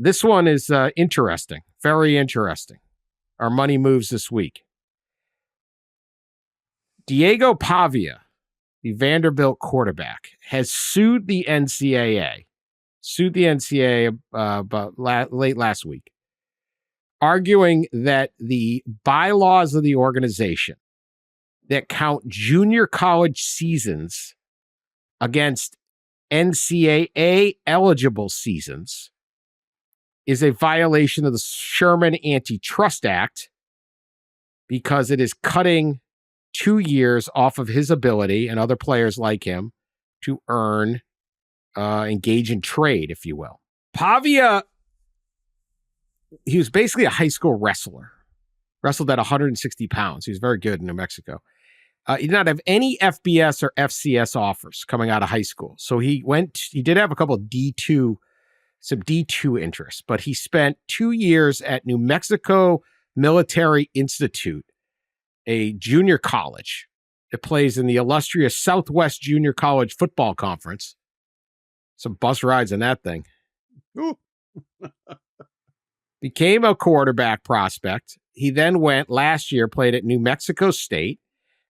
This one is interesting, very interesting. Our money moves this week. Diego Pavia, the Vanderbilt quarterback, has sued the NCAA. Late last week, arguing that the bylaws of the organization that count junior college seasons against NCAA eligible seasons is a violation of the Sherman Antitrust Act because it is cutting 2 years off of his ability and other players like him to engage in trade, if you will. Pavia, he was basically a high school wrestler, wrestled at 160 pounds. He was very good in New Mexico. He did not have any FBS or FCS offers coming out of high school. So he did have a couple of some D2 interests, but he spent 2 years at New Mexico Military Institute, a junior college that plays in the illustrious Southwest Junior College Football Conference. Some bus rides in that thing. Became a quarterback prospect. He then went last year, played at New Mexico State.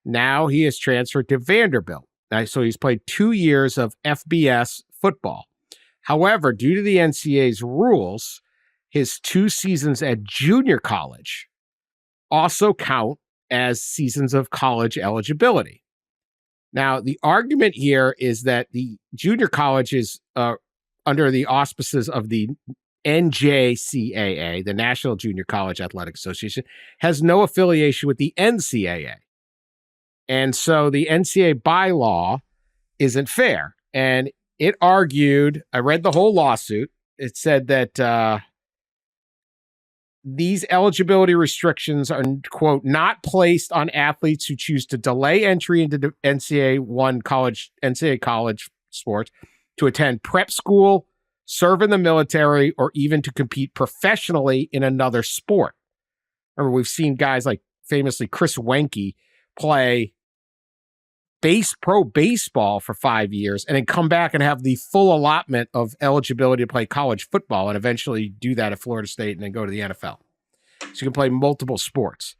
Now he is transferred to Vanderbilt. So he's played 2 years of FBS football. However, due to the NCAA's rules, his 2 seasons at junior college also count as seasons of college eligibility. Now, the argument here is that the junior college is under the auspices of the NJCAA, the National Junior College Athletic Association, has no affiliation with the NCAA. And so the NCAA bylaw isn't fair. And it argued, I read the whole lawsuit, it said that these eligibility restrictions are, quote, not placed on athletes who choose to delay entry into the NCAA college sports, to attend prep school, serve in the military, or even to compete professionally in another sport. Remember, we've seen guys like famously Chris Wenke play pro baseball for 5 years and then come back and have the full allotment of eligibility to play college football and eventually do that at Florida State and then go to the NFL. So you can play multiple sports.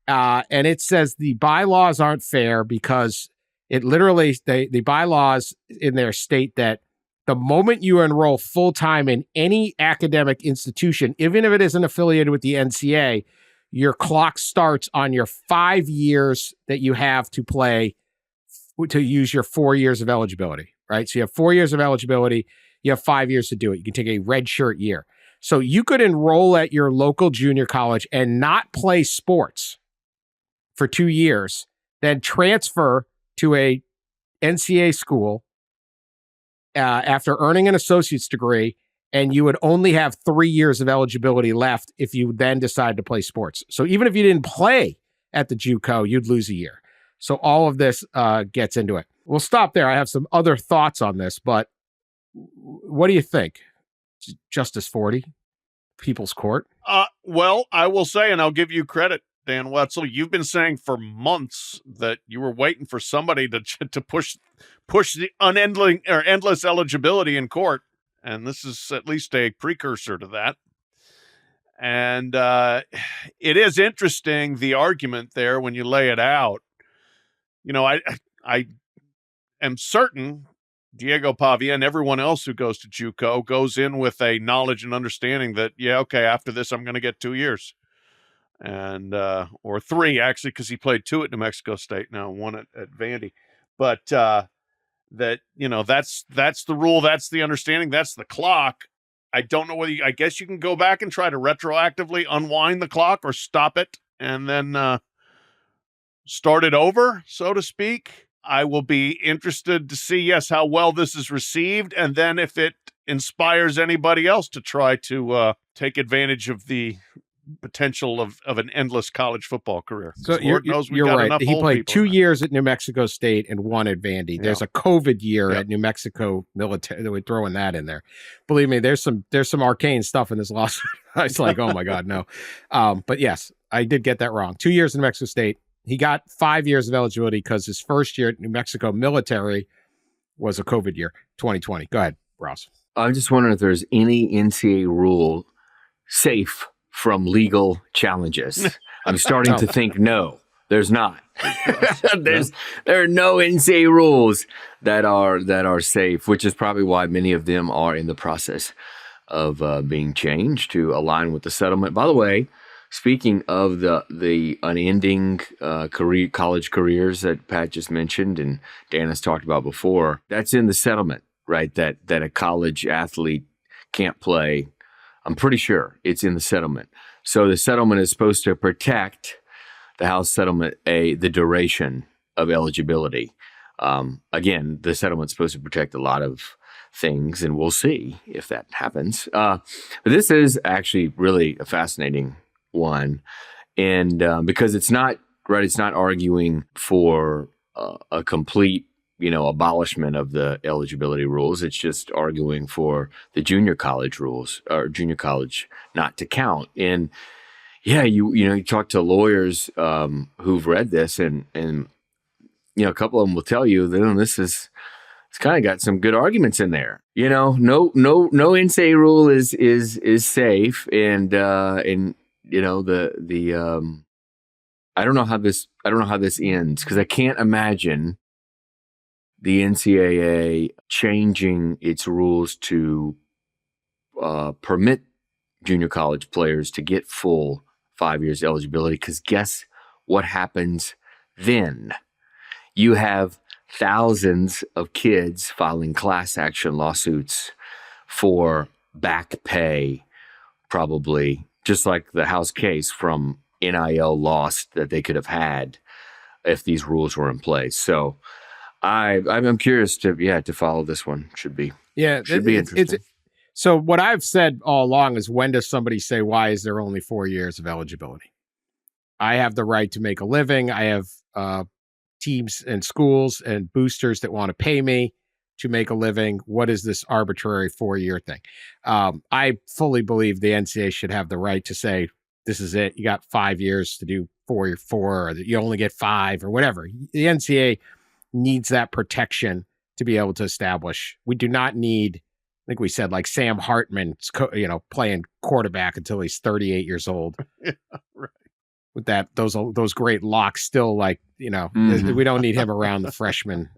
And it says the bylaws aren't fair because it literally, the bylaws in there state that the moment you enroll full-time in any academic institution, even if it isn't affiliated with the NCAA, your clock starts on your 5 years that you have to play, to use your 4 years of eligibility, right? So you have 4 years of eligibility, you have 5 years to do it. You can take a red shirt year. So you could enroll at your local junior college and not play sports for 2 years, then transfer to a NCAA school after earning an associate's degree, and you would only have 3 years of eligibility left if you then decide to play sports. So even if you didn't play at the JUCO, you'd lose a year. So all of this gets into it. We'll stop there. I have some other thoughts on this, but what do you think? Justice 40, People's Court? Well, I will say, and I'll give you credit, Dan Wetzel, you've been saying for months that you were waiting for somebody to push the unending or endless eligibility in court, and this is at least a precursor to that. And it is interesting, the argument there when you lay it out. You know, I am certain Diego Pavia and everyone else who goes to JUCO goes in with a knowledge and understanding that, yeah, okay, after this, I'm going to get 2 years. And, or 3 actually, because he played 2 at New Mexico State now, 1 at Vandy. But that, you know, that's the rule. That's the understanding. That's the clock. I don't know whether I guess you can go back and try to retroactively unwind the clock or stop it and then start it over, so to speak. I will be interested to see, yes, how well this is received, and then if it inspires anybody else to try to take advantage of the potential of an endless college football career. So you're right. He played 2 years at New Mexico State and 1 at Vandy. There's a COVID year at New Mexico Military. We're throwing that in there. Believe me, there's some arcane stuff in this lawsuit. I was like, oh my God, no. But yes, I did get that wrong. 2 years in New Mexico State. He got 5 years of eligibility because his first year at New Mexico Military was a COVID year, 2020. Go ahead, Ross. I'm just wondering if there's any NCAA rule safe from legal challenges. I'm starting to think no, there's not. There are no NCAA rules that are safe, which is probably why many of them are in the process of being changed to align with the settlement. By the way, speaking of the unending college careers that Pat just mentioned and Dan has talked about before, that's in the settlement, right? That a college athlete can't play. I'm pretty sure it's in the settlement. So the settlement is supposed to protect the House settlement, the duration of eligibility. Again, the settlement's supposed to protect a lot of things, and we'll see if that happens. But this is actually really a fascinating one, and because it's not arguing for a complete, abolishment of the eligibility rules. It's just arguing for the junior college rules, or junior college not to count. And yeah, you talk to lawyers who've read this, and a couple of them will tell you that it's kind of got some good arguments in there. No NCAA rule is safe, and I don't know how this ends, because I can't imagine the NCAA changing its rules to permit junior college players to get full 5 years eligibility, because guess what happens then? You have thousands of kids filing class action lawsuits for back pay, probably, just like the House case from NIL lost that they could have had if these rules were in place. So I'm curious to follow this one. Should be interesting. So what I've said all along is, when does somebody say, why is there only 4 years of eligibility? I have the right to make a living. I have teams and schools and boosters that want to pay me to make a living. What is this arbitrary 4-year thing? I fully believe the NCAA should have the right to say, this is it. You got 5 years to do 4, or that you only get 5, or whatever. The NCAA needs that protection to be able to establish. We do not need, I think we said, like Sam Hartman, playing quarterback until he's 38 years old. Yeah, right. With those great locks still, we don't need him around the freshmen,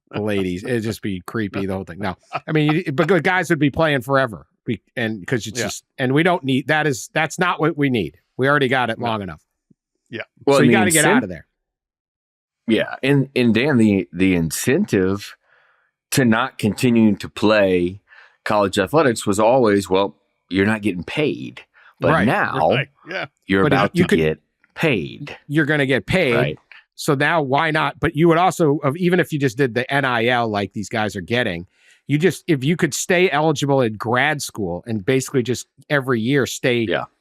the ladies. It'd just be creepy, the whole thing. No, I mean, but good guys would be playing forever, and because it's just, and we don't need that. That's not what we need. We already got it long enough. Yeah. Well, so you got to get out of there. Yeah, and Dan, the incentive to not continuing to play college athletics was always, well, you're not getting paid, but now you're about to get paid. You're going to get paid. Right. So now why not? But you would also, even if you just did the NIL like these guys are getting, if you could stay eligible in grad school and basically just every year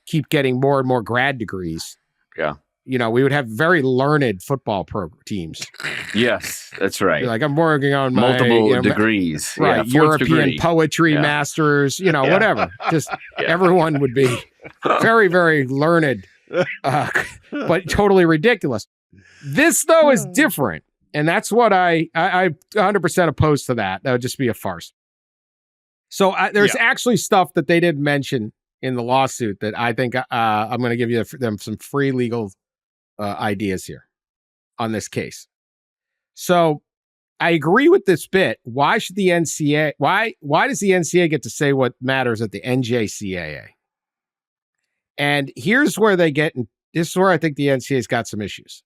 keep getting more and more grad degrees. Yeah. We would have very learned football teams. Yes, that's right. You're like, I'm working on multiple degrees. Right. Yeah, European poetry masters, whatever. Just everyone would be very, very learned, but totally ridiculous. This, though, is different. And that's what I 100% opposed to that. That would just be a farce. So there's actually stuff that they didn't mention in the lawsuit that I think I'm going to give them some free legal ideas here on this case. So I agree with this bit. Why should the NCAA, why does the NCAA get to say what matters at the NJCAA? And here's where this is where I think the NCAA's got some issues.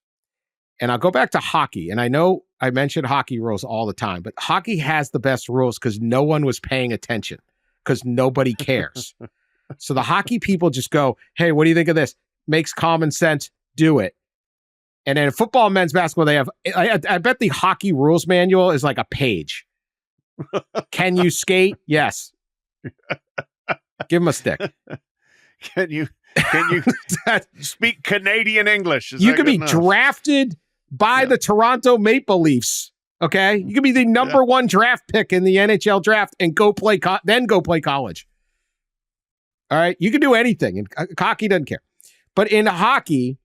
And I'll go back to hockey. And I know I mention hockey rules all the time, but hockey has the best rules because no one was paying attention, because nobody cares. So the hockey people just go, hey, what do you think of this? Makes common sense. Do it. And then in football and men's basketball, they have, I bet the hockey rules manual is like a page. Can you skate? Yes. Give him a stick. Can you speak Canadian English? You could be drafted by the Toronto Maple Leafs. Okay. You could be the number one draft pick in the NHL draft and then go play college. All right. You can do anything. And hockey doesn't care. But in hockey,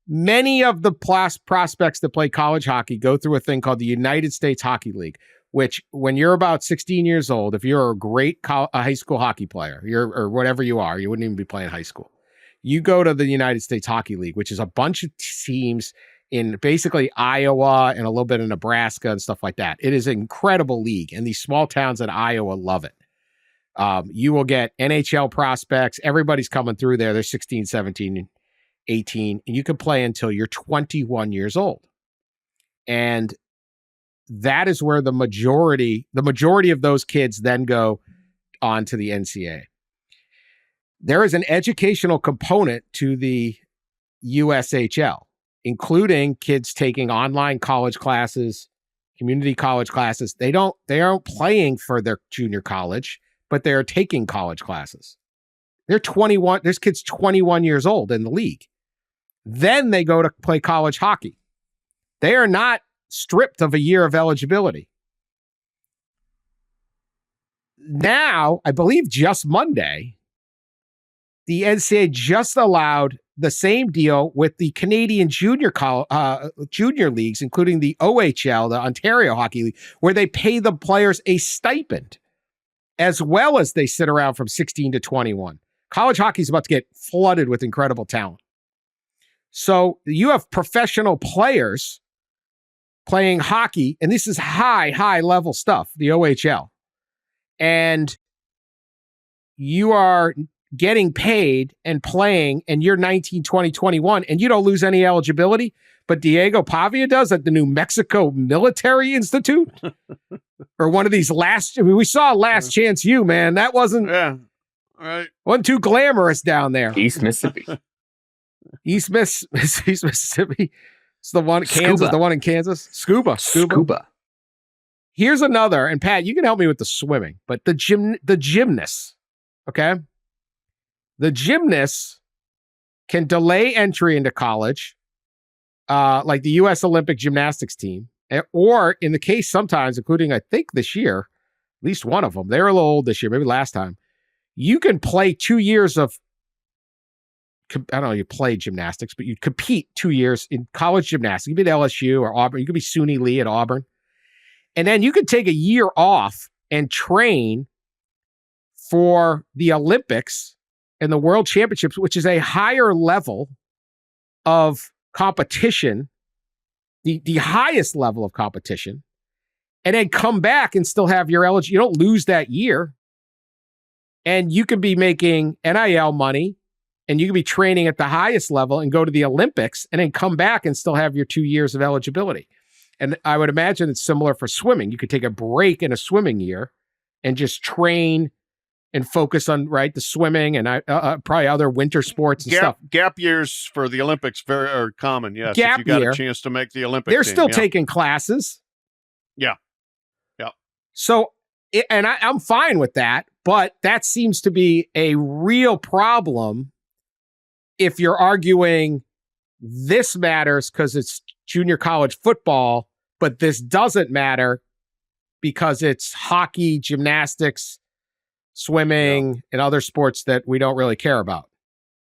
many of the prospects that play college hockey go through a thing called the United States Hockey League, which when you're about 16 years old, if you're a great high school hockey player, or whatever you are, you wouldn't even be playing high school. You go to the United States Hockey League, which is a bunch of teams in basically Iowa and a little bit of Nebraska and stuff like that. It is an incredible league, and these small towns in Iowa love it. You will get NHL prospects. Everybody's coming through there. They're 16, 17, 18, and you can play until you're 21 years old. And that is where the majority of those kids then go on to the NCAA. There is an educational component to the USHL, including kids taking online college classes, community college classes. They aren't playing for their junior college, but they're taking college classes. They're 21. There's kids 21 years old in the league. Then they go to play college hockey. They are not stripped of a year of eligibility. Now, I believe just Monday, the NCAA just allowed the same deal with the Canadian junior leagues, including the OHL, the Ontario Hockey League, where they pay the players a stipend, as well as they sit around from 16 to 21. College hockey is about to get flooded with incredible talent. So you have professional players playing hockey, and this is high level stuff, the OHL. And you are getting paid and playing, and you're 19, 20, 21, and you don't lose any eligibility, but Diego Pavia does at the New Mexico Military Institute? Or one of these we saw Last Chance U, man. That wasn't too glamorous down there. East Mississippi. East Mississippi. It's the one, Kansas, the one in Kansas. Scuba. Here's another, and Pat, you can help me with the swimming, but the gymnasts, okay? The gymnasts can delay entry into college, like the U.S. Olympic gymnastics team, or in the case sometimes, including I think this year, at least one of them, they were a little old this year, maybe last time, you can play 2 years of, I don't know, you play gymnastics, but you compete 2 years in college gymnastics. You could be at LSU or Auburn. You could be SUNY Lee at Auburn. And then you could take a year off and train for the Olympics and the World Championships, which is a higher level of competition, the highest level of competition, and then come back and still have your eligibility. You don't lose that year. And you could be making NIL money, and you could be training at the highest level and go to the Olympics and then come back and still have your 2 years of eligibility. And I would imagine it's similar for swimming. You could take a break in a swimming year and just train and focus on, the swimming and probably other winter sports and stuff. Gap years for the Olympics are common, yes. Gap if you got year, a chance to make the Olympic they're team, still taking classes. Yeah. So, I'm fine with that, but that seems to be a real problem if you're arguing this matters because it's junior college football, but this doesn't matter because it's hockey, gymnastics, swimming, and other sports that we don't really care about.